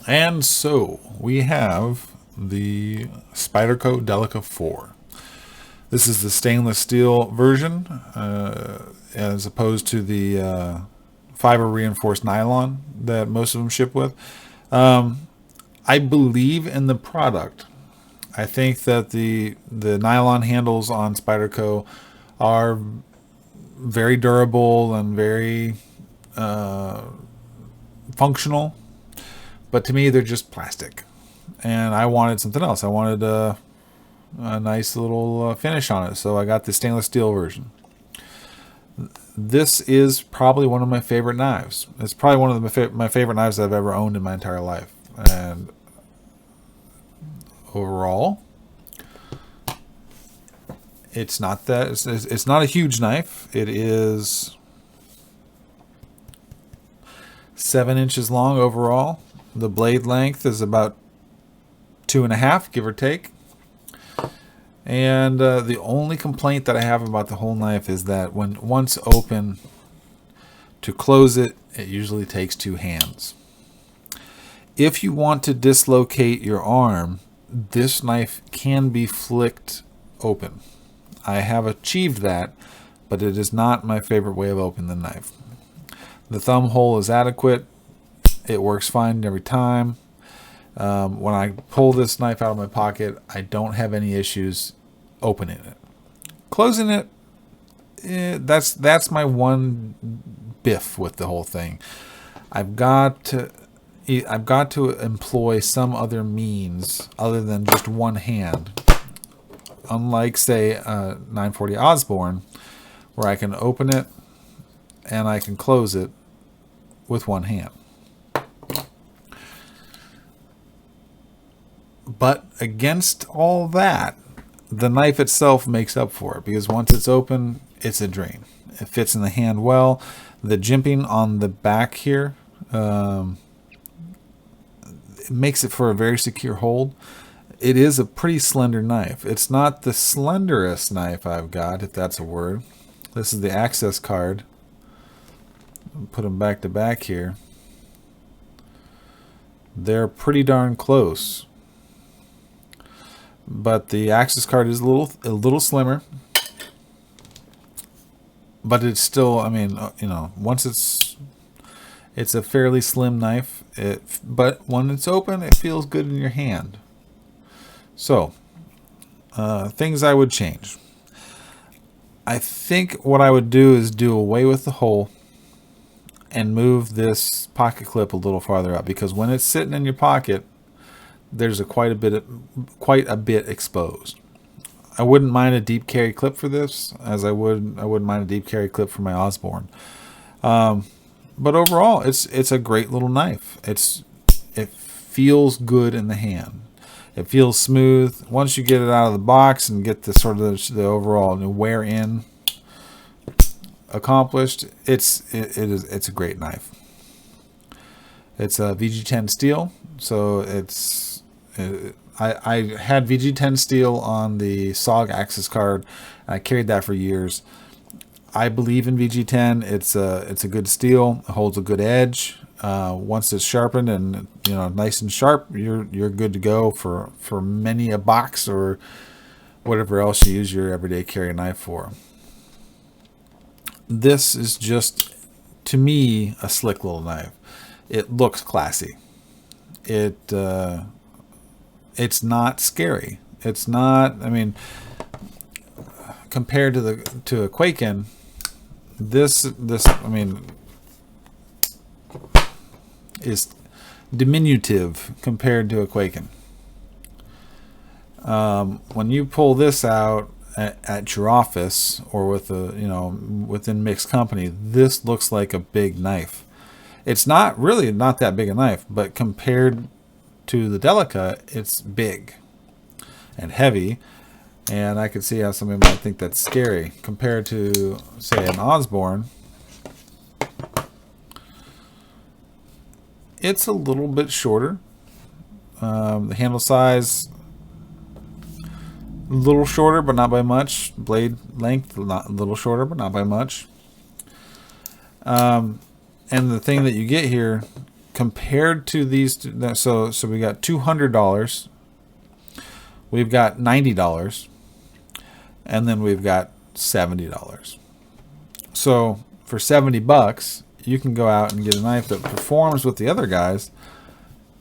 And so we have the Spyderco Delica 4. This is the stainless steel version, as opposed to the fiber reinforced nylon that most of them ship with. I believe in the product. I think that the nylon handles on Spyderco are very durable and very functional, but to me they're just plastic, and I wanted something else. I wanted a nice little finish on it, so I got the stainless steel version. This is probably one of my favorite knives. It's probably one of my favorite knives I've ever owned in my entire life. And overall, it's not a huge knife. It is 7 inches long overall. The blade length is about 2.5, give or take. And the only complaint that I have about the whole knife is that once open, to close it, it usually takes 2 hands. If you want to dislocate your arm, this knife can be flicked open. I have achieved that, but it is not my favorite way of opening the knife. The thumb hole is adequate. It works fine every time. When I pull this knife out of my pocket, I don't have any issues opening it. Closing it, that's my one biff with the whole thing. I've got to employ some other means other than just one hand. Unlike, say, a 940 Osborne, where I can open it and I can close it with one hand. But against all that, the knife itself makes up for it, because once it's open, it's a dream. It fits in the hand well. The jimping on the back here it makes it for a very secure hold. It is a pretty slender knife. It's not the slenderest knife I've got, if that's a word. This is the access card. Put them back to back here. They're pretty darn close. But the access card is a little slimmer. But it's still, I mean, once it's a fairly slim knife. But when it's open, it feels good in your hand. So, things I would change. I think what I would do is do away with the hole and move this pocket clip a little farther up, because when it's sitting in your pocket, there's quite a bit exposed. I wouldn't mind a deep carry clip for this, as I wouldn't mind a deep carry clip for my Osborne. But overall, it's a great little knife. It feels good in the hand. It feels smooth. Once you get it out of the box and get the sort of the overall wear in accomplished, it's a great knife. It's a VG10 steel, so I had VG10 steel on the SOG access card. I carried that for years. I believe in VG10. It's a good steel. It holds a good edge. Once it's sharpened and nice and sharp, you're good to go for many a box or whatever else you use your everyday carry knife for. This is just, to me, a slick little knife. It looks classy. It's not scary. It's not. I mean, compared to a Quaken, this I mean is diminutive compared to a Quaken. When you pull this out at your office or within mixed company, this looks like a big knife. It's not that big a knife, but compared to the Delica, it's big and heavy, and I could see how somebody might think that's scary compared to, say, an Osborne. It's a little bit shorter. The handle size, a little shorter, but not by much. Blade length, a little shorter, but not by much. And the thing that you get here compared to these, so we got $200, we've got $90, and then we've got $70. So for $70, you can go out and get a knife that performs with the other guys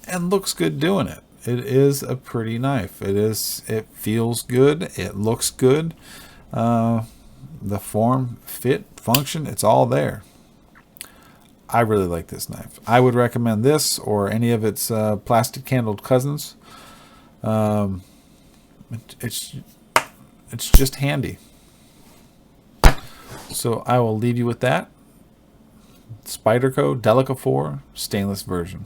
and looks good doing it. It is a pretty knife. It feels good. It looks good. The form, fit, function, it's all there. I really like this knife. I would recommend this or any of its plastic handled cousins. It's just handy. So I will leave you with that. Spyderco Delica 4 stainless version.